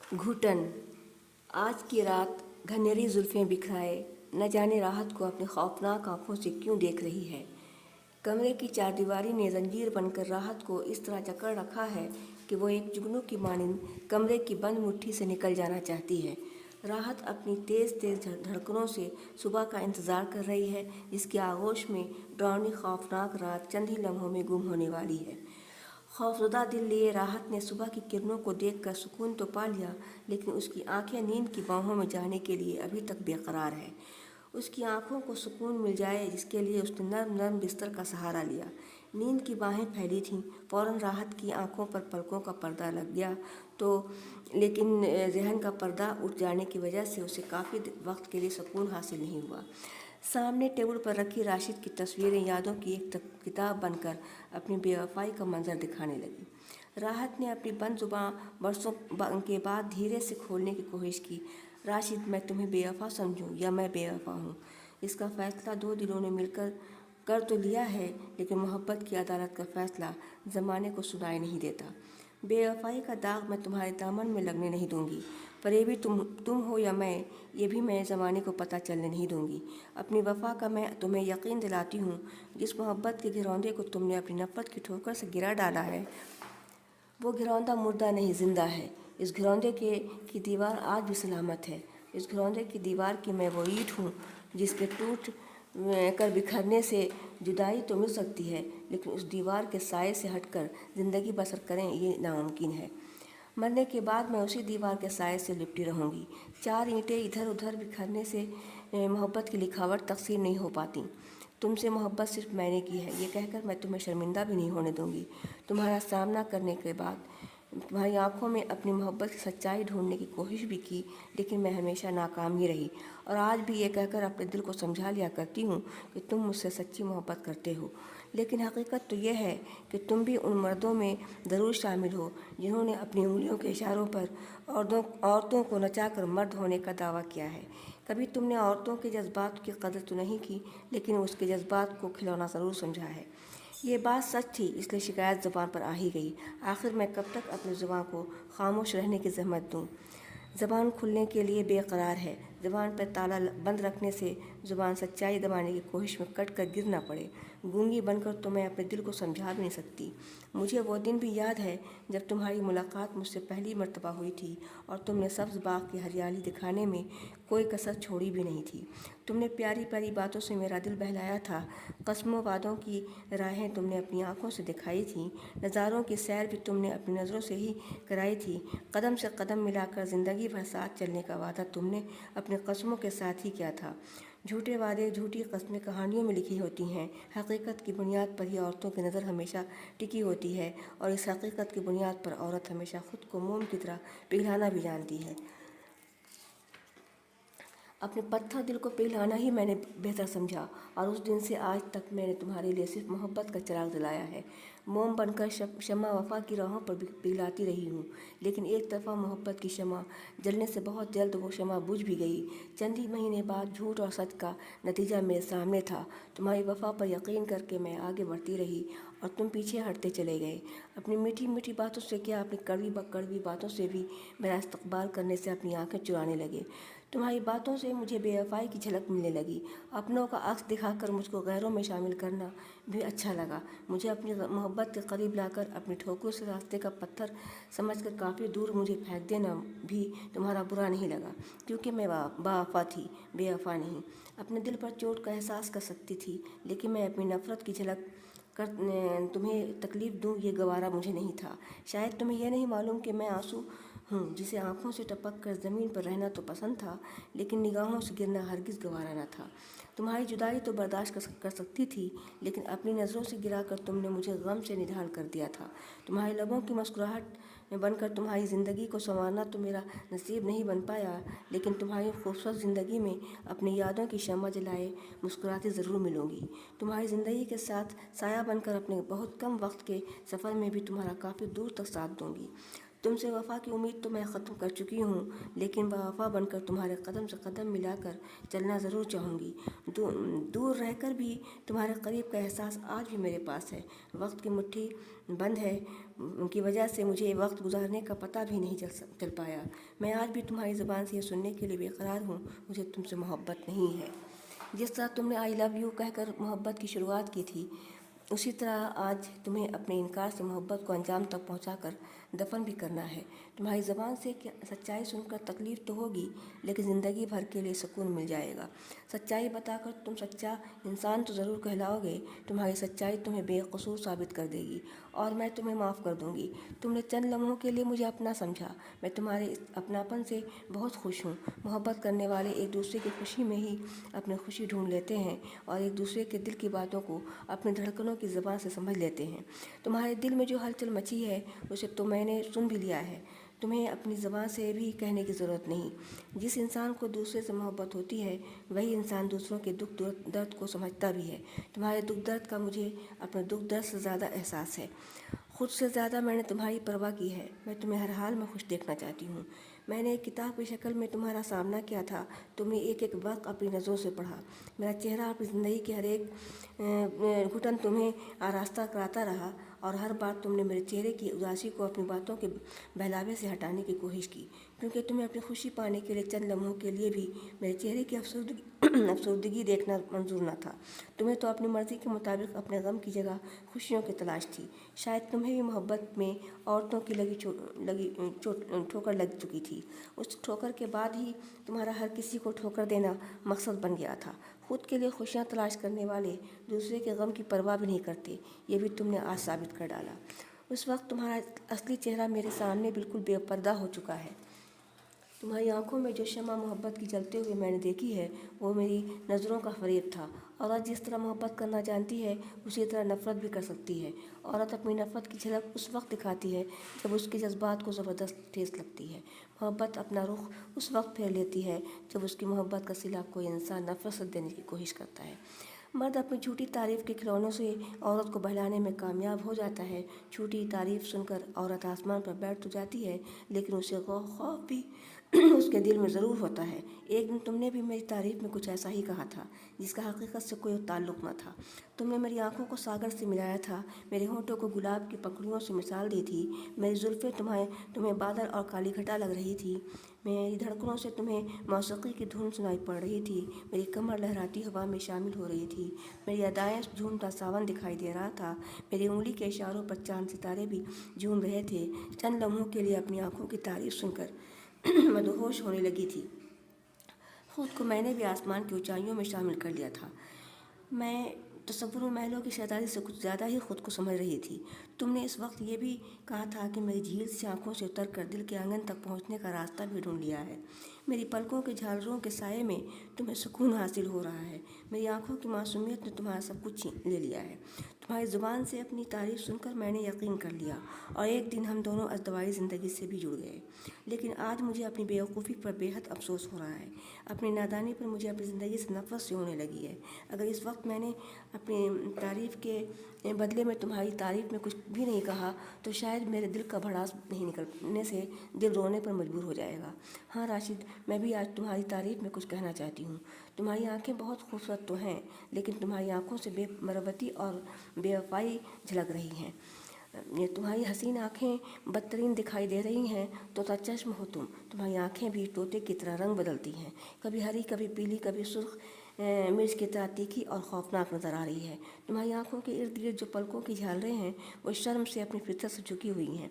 घुटन। आज की रात घनेरी जुल्फ़ें बिखराए, न जाने राहत को अपनी खौफनाक आंखों से क्यों देख रही है। कमरे की चारदीवारी ने जंजीर बनकर राहत को इस तरह जकड़ रखा है कि वो एक जुगनू की मानिंद कमरे की बंद मुट्ठी से निकल जाना चाहती है। राहत अपनी तेज़ तेज़ धड़कनों से सुबह का इंतज़ार कर रही है, जिसकी आगोश में डरावनी खौफनाक रात चंद ही लम्हों में गुम होने वाली है। खौफज़दा दिल लिए राहत ने सुबह की किरणों को देखकर सुकून तो पा लिया, लेकिन उसकी आंखें नींद की बाहों में जाने के लिए अभी तक बेकरार है। उसकी आंखों को सुकून मिल जाए, जिसके लिए उसने नर्म नर्म बिस्तर का सहारा लिया। नींद की बाहें फैली थीं। फ़ौरन राहत की आंखों पर पलकों का पर्दा लग गया लेकिन ज़हन का पर्दा उठ जाने की वजह से उसे काफ़ी वक्त के लिए सुकून हासिल नहीं हुआ। सामने टेबल पर रखी राशिद की तस्वीरें यादों की एक किताब बनकर अपनी बेवफाई का मंजर दिखाने लगी। राहत ने अपनी बंद जुबां बरसों के बाद धीरे से खोलने की कोशिश की। राशिद, मैं तुम्हें बेवफा समझूं या मैं बेवफा हूँ, इसका फ़ैसला दो दिलों ने मिलकर कर तो लिया है, लेकिन मोहब्बत की अदालत का फ़ैसला ज़माने को सुनाई नहीं देता। बेवफाई का दाग मैं तुम्हारे दामन में लगने नहीं दूंगी, पर ये भी तुम हो या मैं, ये भी मैं ज़माने को पता चलने नहीं दूंगी। अपनी वफ़ा का मैं तुम्हें यकीन दिलाती हूँ। जिस मोहब्बत के घिरौंदे को तुमने अपनी नफ़रत की ठोकर से गिरा डाला है, वो घिरौंदा मुर्दा नहीं, जिंदा है। इस घिरौंदे की दीवार आज भी सलामत है। इस घिरौंदे की दीवार की मैं वो ईंट हूँ जिसके टूट कर बिखरने से जुदाई तो मिल सकती है, लेकिन उस दीवार के साए से हटकर ज़िंदगी बसर करें ये नामुमकिन है। मरने के बाद मैं उसी दीवार के साए से लिपटी रहूँगी। चार ईंटें इधर उधर बिखरने से मोहब्बत की लिखावट तकसीम नहीं हो पाती। तुमसे मोहब्बत सिर्फ मैंने की है, ये कहकर मैं तुम्हें शर्मिंदा भी नहीं होने दूंगी। तुम्हारा सामना करने के बाद तुम्हारी आंखों में अपनी मोहब्बत की सच्चाई ढूंढने की कोशिश भी की, लेकिन मैं हमेशा नाकाम ही रही। और आज भी ये कहकर अपने दिल को समझा लिया करती हूँ कि तुम मुझसे सच्ची मोहब्बत करते हो, लेकिन हकीकत तो यह है कि तुम भी उन मर्दों में ज़रूर शामिल हो जिन्होंने अपनी उंगलियों के इशारों पर औरतों को नचाकर मर्द होने का दावा किया है। कभी तुमने औरतों के जज्बात की कदर तो नहीं की, लेकिन उसके जज्बात को खिलौना ज़रूर समझा है। ये बात सच थी, इसलिए शिकायत ज़ुबान पर आ ही गई। आखिर मैं कब तक अपनी ज़ुबान को खामोश रहने की ज़हमत दूँ। ज़बान खुलने के लिए बेकरार है। ज़बान पर ताला बंद रखने से ज़ुबान सच्चाई दबाने की कोशिश में कट कर गिर ना पड़े। गूंगी बनकर तो मैं अपने दिल को समझा भी नहीं सकती। मुझे वो दिन भी याद है जब तुम्हारी मुलाकात मुझसे पहली मर्तबा हुई थी और तुमने सब्ज़ बाग की हरियाली दिखाने में कोई कसर छोड़ी भी नहीं थी। तुमने प्यारी प्यारी बातों से मेरा दिल बहलाया था। कस्मों वादों की राहें तुमने अपनी आंखों से दिखाई थीं। नज़ारों की सैर भी तुमने अपनी नज़रों से ही कराई थी। कदम से कदम मिलाकर ज़िंदगी भर साथ चलने का वादा तुमने अपने कस्मों के साथ ही किया था। झूठे वादे, झूठी कस्में कहानियों में लिखी होती हैं। हकीकत की बुनियाद पर ही औरतों की नज़र हमेशा टिकी होती है, और इस हकीकत की बुनियाद पर औरत हमेशा खुद को मोम की तरह पिघलाना भी जानती है। अपने पत्थर दिल को पिघलाना ही मैंने बेहतर समझा, और उस दिन से आज तक मैंने तुम्हारे लिए सिर्फ मोहब्बत का चिराग जलाया है। मोम बनकर शम्मा वफ़ा की राहों पर पिघलाती रही हूँ, लेकिन एक तरफा मोहब्बत की शम्मा जलने से बहुत जल्द वो शम्मा बुझ भी गई। चंद ही महीने बाद झूठ और सच का नतीजा मेरे सामने था। तुम्हारी वफ़ा पर यकीन करके मैं आगे बढ़ती रही और तुम पीछे हटते चले गए। अपनी मीठी मीठी बातों से क्या, अपनी कड़वी बातों से भी मेरा इस्तकबाल करने से अपनी आंखें चुराने लगे। तुम्हारी बातों से मुझे बेवफाई की झलक मिलने लगी। अपनों का अक्स दिखाकर मुझको गैरों में शामिल करना भी अच्छा लगा। मुझे अपनी मोहब्बत के करीब लाकर अपनी ठोकरों से रास्ते का पत्थर समझकर काफ़ी दूर मुझे फेंक देना भी तुम्हारा बुरा नहीं लगा, क्योंकि मैं बावफा थी, बेवफा नहीं। अपने दिल पर चोट का एहसास कर सकती थी, लेकिन मैं अपनी नफ़रत की झलक कर तुम्हें तकलीफ़ दूँ ये गवारा मुझे नहीं था। शायद तुम्हें यह नहीं मालूम कि मैं आंसू हूँ जिसे आंखों से टपक कर ज़मीन पर रहना तो पसंद था, लेकिन निगाहों से गिरना हरगिज़ गवारा न था। तुम्हारी जुदाई तो बर्दाश्त कर सकती थी, लेकिन अपनी नज़रों से गिराकर तुमने मुझे गम से निढाल कर दिया था। तुम्हारे लबों की मुस्कुराहट बनकर तुम्हारी ज़िंदगी को संवारना तो मेरा नसीब नहीं बन पाया, लेकिन तुम्हारी खूबसूरत ज़िंदगी में अपनी यादों की शम्मा जलाए मुस्कुराती ज़रूर मिलूंगी। तुम्हारी ज़िंदगी के साथ साया बनकर अपने बहुत कम वक्त के सफ़र में भी तुम्हारा काफ़ी दूर तक साथ दूंगी। तुमसे वफ़ा की उम्मीद तो मैं ख़त्म कर चुकी हूँ, लेकिन वफ़ा बनकर तुम्हारे कदम से कदम मिलाकर चलना ज़रूर चाहूँगी। दूर रहकर भी तुम्हारे करीब का एहसास आज भी मेरे पास है। वक्त की मुट्ठी बंद है, की वजह से मुझे वक्त गुजारने का पता भी नहीं चल पाया। मैं आज भी तुम्हारी ज़बान से ये सुनने के लिए बेकरार हूँ, मुझे तुमसे मोहब्बत नहीं है। जिस तरह तुमने आई लव यू कहकर मोहब्बत की शुरुआत की थी, उसी तरह आज तुम्हें अपने इनकार से मोहब्बत को अंजाम तक पहुंचाकर दफन भी करना है। तुम्हारी ज़बान से सच्चाई सुनकर तकलीफ़ तो होगी, लेकिन ज़िंदगी भर के लिए सुकून मिल जाएगा। सच्चाई बताकर तुम सच्चा इंसान तो ज़रूर कहलाओगे। तुम्हारी सच्चाई तुम्हें बेकसूर साबित कर देगी और मैं तुम्हें माफ़ कर दूंगी। तुमने चंद लम्हों के लिए मुझे अपना समझा। मैं तुम्हारे इस अपनापन से बहुत खुश हूँ। मोहब्बत करने वाले एक दूसरे की खुशी में ही अपनी खुशी ढूंढ लेते हैं और एक दूसरे के दिल की बातों को अपनी धड़कनों की ज़बान से समझ लेते हैं। तुम्हारे दिल में जो हलचल मची है उसे तो मैंने सुन भी लिया है। तुम्हें अपनी ज़बान से भी कहने की ज़रूरत नहीं। जिस इंसान को दूसरे से मोहब्बत होती है वही इंसान दूसरों के दुख दर्द को समझता भी है। तुम्हारे दुख दर्द का मुझे अपने दुख दर्द से ज़्यादा एहसास है। खुद से ज़्यादा मैंने तुम्हारी परवाह की है। मैं तुम्हें हर हाल में खुश देखना चाहती हूँ। मैंने एक किताब की शक्ल में तुम्हारा सामना किया था। तुमने एक एक वक्त अपनी नज़रों से पढ़ा। मेरा चेहरा अपनी ज़िंदगी के हर एक घुटन तुम्हें आरास्ता कराता रहा और हर बार तुमने मेरे चेहरे की उदासी को अपनी बातों के बहलावे से हटाने की कोशिश की, क्योंकि तुम्हें अपनी खुशी पाने के लिए चंद लम्हों के लिए भी मेरे चेहरे की अफसरदगी देखना मंजूर न था। तुम्हें तो अपनी मर्ज़ी के मुताबिक अपने गम की जगह खुशियों की तलाश थी। शायद तुम्हें भी मोहब्बत में औरतों की ठोकर लग चुकी थी। उस ठोकर के बाद ही तुम्हारा हर किसी को ठोकर देना मकसद बन गया था। खुद के लिए खुशियाँ तलाश करने वाले दूसरे के गम की परवाह भी नहीं करते, ये भी तुमने आज साबित कर डाला। उस वक्त तुम्हारा असली चेहरा मेरे सामने बिल्कुल बेपर्दा हो चुका है। तुम्हारी आंखों में जो शम्मा मोहब्बत की जलते हुए मैंने देखी है वो मेरी नज़रों का फरेब था। औरत जिस तरह मोहब्बत करना जानती है उसी तरह नफ़रत भी कर सकती है। औरत अपनी नफ़रत की झलक उस वक्त दिखाती है जब उसके जज्बात को ज़बरदस्त ठेस लगती है। मोहब्बत अपना रुख उस वक्त फेर लेती है जब उसकी मोहब्बत का सिला कोई इंसान नफ़रत से देने की कोशिश करता है। मर्द अपनी झूठी तारीफ़ के खिलौनों से औरत को बहलाने में कामयाब हो जाता है। झूठी तारीफ़ सुनकर औरत आसमान पर बैठ तो जाती है, लेकिन उसे खौफ भी उसके दिल में ज़रूर होता है। एक दिन तुमने भी मेरी तारीफ़ में कुछ ऐसा ही कहा था जिसका हकीकत से कोई ताल्लुक़ न था। तुमने मेरी आंखों को सागर से मिलाया था, मेरे होठों को गुलाब की पंखुड़ियों से मिसाल दी थी, मेरी जुल्फ़ें तुम्हें बादल और काली घटा लग रही थी, मेरी धड़कनों से तुम्हें मौसीकी की धुन सुनाई पड़ रही थी, मेरी कमर लहराती हवा में शामिल हो रही थी, मेरी अदाएँ झूमता सावन दिखाई दे रहा था, मेरी उंगली के इशारों पर चांद सितारे भी झूम रहे थे। चंद लम्हों के लिए अपनी आंखों की तारीफ़ सुनकर मदहोश होने लगी थी। खुद को मैंने भी आसमान की ऊंचाइयों में शामिल कर लिया था। मैं तसव्वुर महलों की शहजादी से कुछ ज़्यादा ही खुद को समझ रही थी। तुमने इस वक्त ये भी कहा था कि मेरी झील से आंखों से उतर कर दिल के आंगन तक पहुंचने का रास्ता भी ढूंढ लिया है। मेरी पलकों के झालरों के साये में तुम्हें सुकून हासिल हो रहा है। मेरी आंखों की मासूमियत ने तुम्हारा सब कुछ ले लिया है। तुम्हारी ज़ुबान से अपनी तारीफ़ सुनकर मैंने यकीन कर लिया और एक दिन हम दोनों अज़दवाई ज़िंदगी से भी जुड़ गए। लेकिन आज मुझे अपनी बेवकूफ़ी पर बेहद अफसोस हो रहा है। अपनी नादानी पर मुझे अपनी ज़िंदगी से नफ़रत सी होने लगी है। अगर इस वक्त मैंने अपनी तारीफ़ के बदले में तुम्हारी तारीफ़ में कुछ भी नहीं कहा तो शायद मेरे दिल का भड़ास नहीं निकलने से दिल रोने पर मजबूर हो जाएगा। हाँ राशिद, मैं भी आज तुम्हारी तारीफ़ में कुछ कहना चाहती हूँ। तुम्हारी आंखें बहुत खूबसूरत तो हैं, लेकिन तुम्हारी आंखों से बेमरवती और बेवफाई झलक रही हैं। ये तुम्हारी हसीन आँखें बदतरीन दिखाई दे रही हैं तो चश्म हो तुम। तुम्हारी आँखें भी तोते की तरह रंग बदलती हैं, कभी हरी, कभी पीली, कभी सुर्ख मिर्च की तरह तीखी और खौफनाक नज़र आ रही है। तुम्हारी आंखों के इर्द गिर्द जो पलकों की झालरें हैं वो शर्म से अपनी फितरत से झुकी हुई हैं।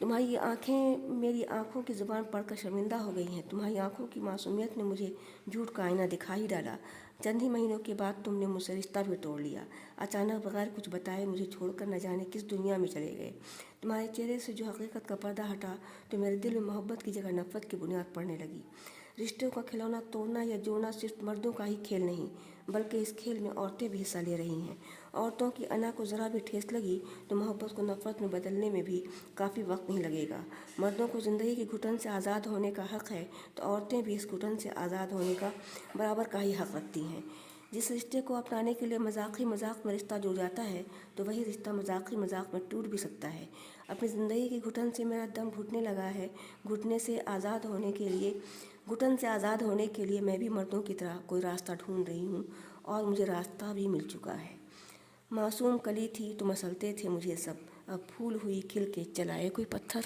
तुम्हारी आँखें मेरी आँखों की ज़ुबान पढ़कर शर्मिंदा हो गई हैं। तुम्हारी आँखों की मासूमियत ने मुझे झूठ का आईना दिखा ही डाला। चंद ही महीनों के बाद तुमने मुझसे रिश्ता भी तोड़ लिया। अचानक बगैर कुछ बताए मुझे छोड़कर न जाने किस दुनिया में चले गए। तुम्हारे चेहरे से जो हकीकत का पर्दा हटा तो मेरे दिल में मोहब्बत की जगह नफ़रत की बुनियाद पड़ने लगी। रिश्तों का खिलौना तोड़ना या जोड़ना सिर्फ मर्दों का ही खेल नहीं, बल्कि इस खेल में औरतें भी हिस्सा ले रही हैं। औरतों की अना को ज़रा भी ठेस लगी तो मोहब्बत को नफ़रत में बदलने में भी काफ़ी वक्त नहीं लगेगा। मर्दों को ज़िंदगी की घुटन से आज़ाद होने का हक़ है तो औरतें भी इस घुटन से आज़ाद होने का बराबर का ही हक़ रखती हैं। जिस रिश्ते को अपनाने के लिए मजाक में रिश्ता जुड़ जाता है तो वही रिश्ता मजाक में टूट भी सकता है। अपनी ज़िंदगी की घुटन से मेरा दम घुटने लगा है। घुटन से आज़ाद होने के लिए मैं भी मर्दों की तरह कोई रास्ता ढूंढ रही हूँ और मुझे रास्ता भी मिल चुका है। मासूम कली थी तो मसलते थे मुझे सब, اب پھول ہوئی کھل کے چلائے کوئی پتھر۔